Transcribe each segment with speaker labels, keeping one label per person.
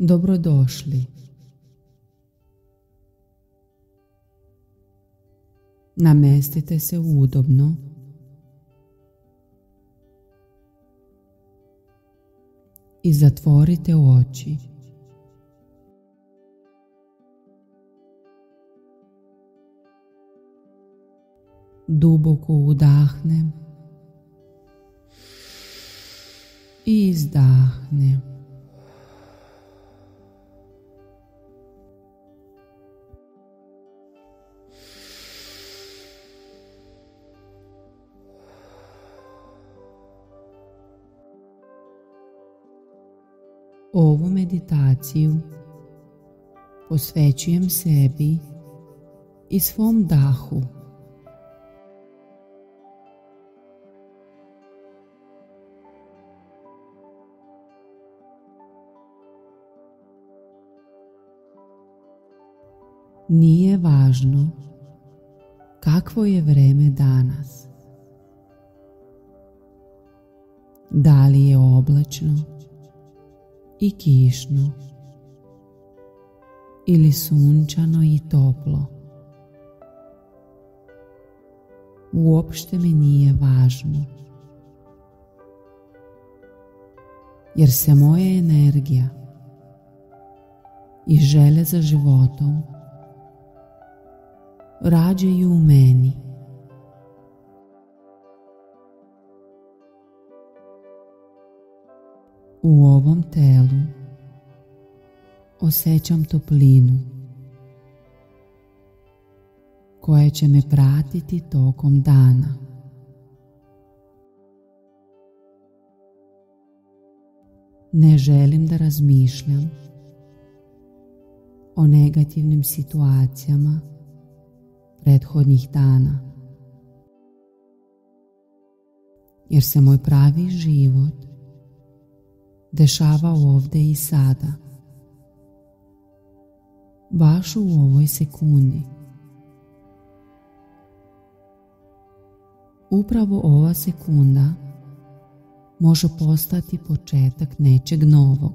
Speaker 1: Dobrodošli. Namestite se udobno i zatvorite oči. Duboko udahnem i izdahnem. Ovu meditaciju posvećujem sebi i svom dahu. Nije važno kakvo je vreme danas. Da li je oblačno i kišno ili sunčano i toplo. Uopšte mi nije važno, jer se moja energija i želje za životom rađaju u meni. U ovom telu osjećam toplinu koja će me pratiti tokom dana. Ne želim da razmišljam o negativnim situacijama prethodnih dana, jer se moj pravi život dešava ovde i sada, baš u ovoj sekundi. Upravo ova sekunda može postati početak nečeg novog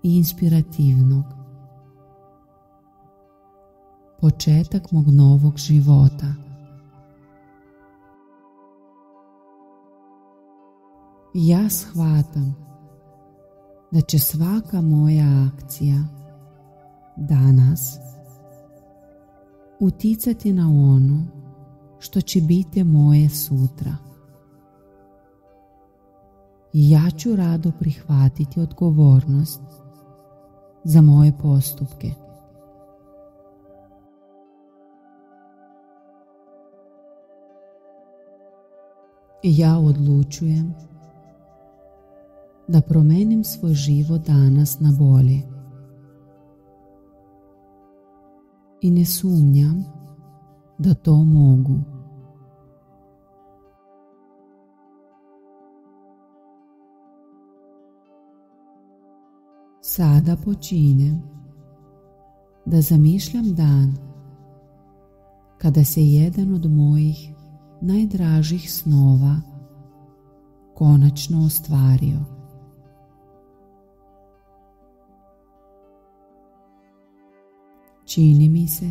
Speaker 1: i inspirativnog. Početak mog novog života. Ja shvatam da će svaka moja akcija danas uticati na ono što će biti moje sutra. Ja ću rado prihvatiti odgovornost za moje postupke. Ja odlučujem da promenim svoj život danas na bolje. I ne sumnjam da to mogu. Sada počinjem da zamišljam dan kada se jedan od mojih najdražih snova konačno ostvario. Čini mi se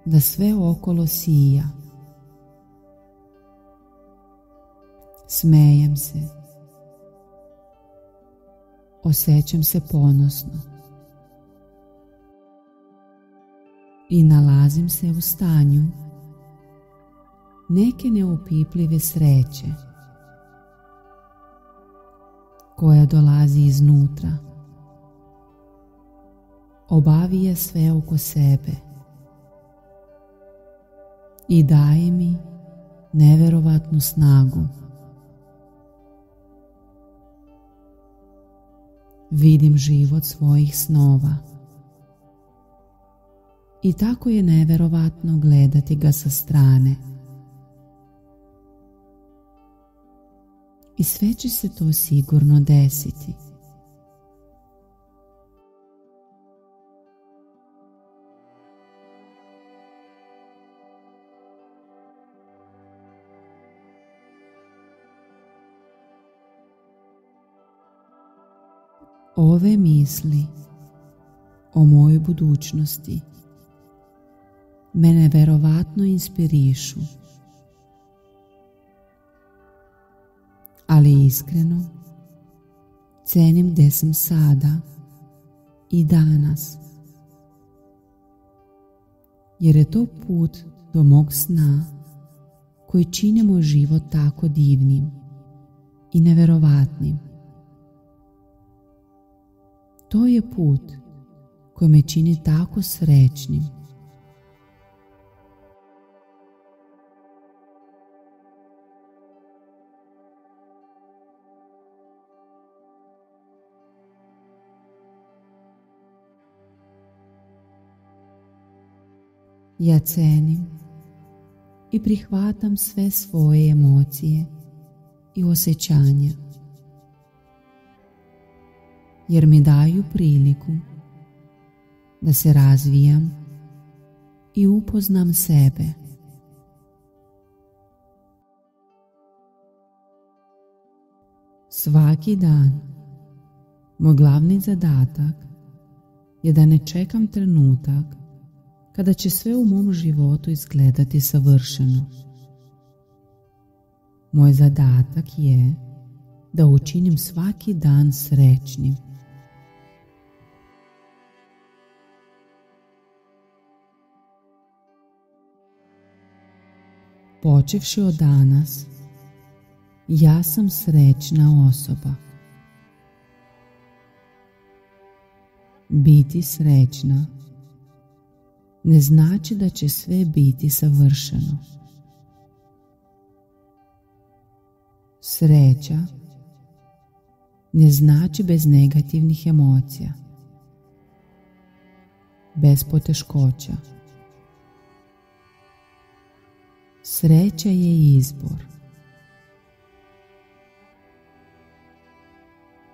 Speaker 1: da sve okolo sija. Smejem se. Osjećam se ponosno. I nalazim se u stanju neke neopipljive sreće koja dolazi iznutra. Obavija sve oko sebe i daje mi neverovatnu snagu. Vidim život svojih snova i tako je neverovatno gledati ga sa strane. I sve će se to sigurno desiti. Ove misli o mojoj budućnosti mene verovatno inspirišu, ali iskreno cenim gdje sam sada i danas, jer je to put do mog sna koji čini moj život tako divnim i neverovatnim. To je put koji me čini tako srećnim. Ja cenim i prihvatam sve svoje emocije i osjećanja, jer mi daju priliku da se razvijam i upoznam sebe. Svaki dan moj glavni zadatak je da ne čekam trenutak kada će sve u mom životu izgledati savršeno. Moj zadatak je da učinim svaki dan srećnim. Počevši od danas, ja sam srećna osoba. Biti srećna ne znači da će sve biti savršeno. Sreća ne znači bez negativnih emocija, bez poteškoća. Sreća je izbor.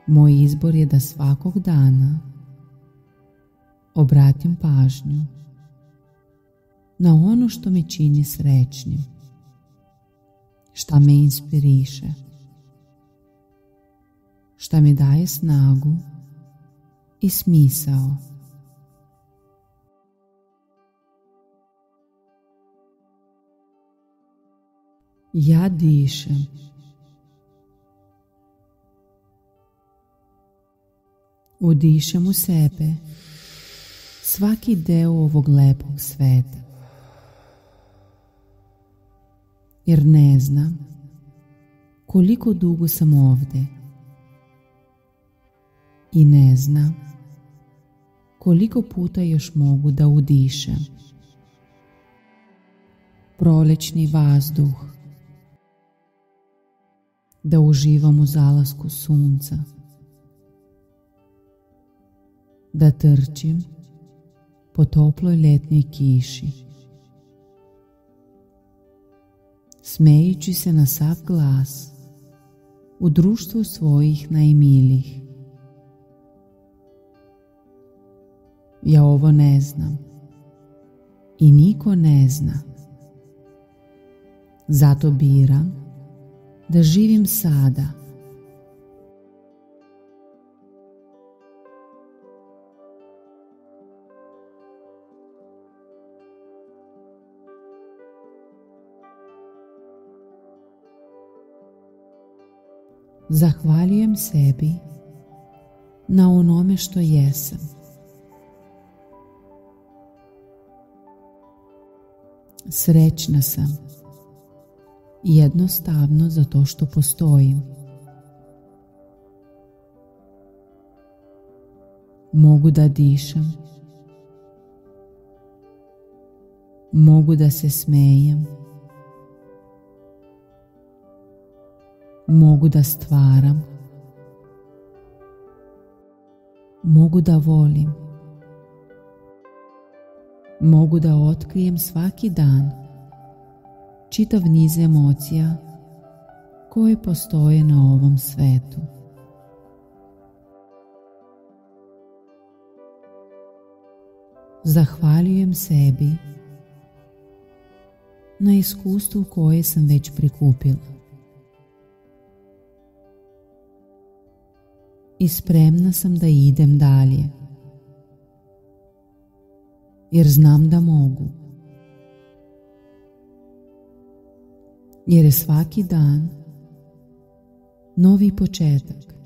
Speaker 1: Moj izbor je da svakog dana obratim pažnju na ono što me čini srećnim, šta me inspiriše, šta mi daje snagu i smisao. Ja dišem. Udišem u sebe svaki deo ovog lepog sveta, jer ne znam koliko dugo sam ovdje i ne znam koliko puta još mogu da udišem. Prolećni vazduh, da uživam u zalasku sunca, da trčim po toploj ljetnoj kiši, smejući se na sav glas u društvu svojih najmilijih. Ja ovo ne znam i niko ne zna. Zato biram da živim sada. Zahvaljujem sebi na onome što jesam. Srećna sam jednostavno zato što postojim. Mogu da dišem, mogu da se smejem, mogu da stvaram, mogu da volim, mogu da otkrijem svaki dan čitav niz emocija koje postoje na ovom svetu. Zahvaljujem sebi na iskustvu koje sam već prikupila. i spremna sam da idem dalje, jer znam da mogu, jer je svaki dan novi početak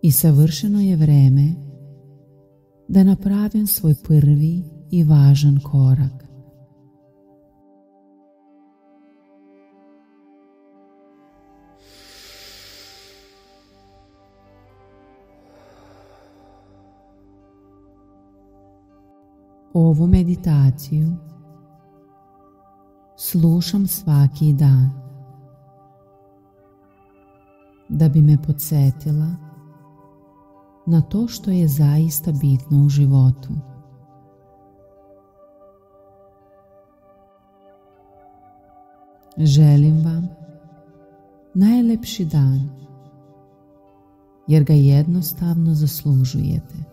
Speaker 1: i savršeno je vreme da napravim svoj prvi i važan korak. Ovu meditaciju slušam svaki dan da bi me podsjetila na to što je zaista bitno u životu. Želim vam najlepši dan, jer ga jednostavno zaslužujete.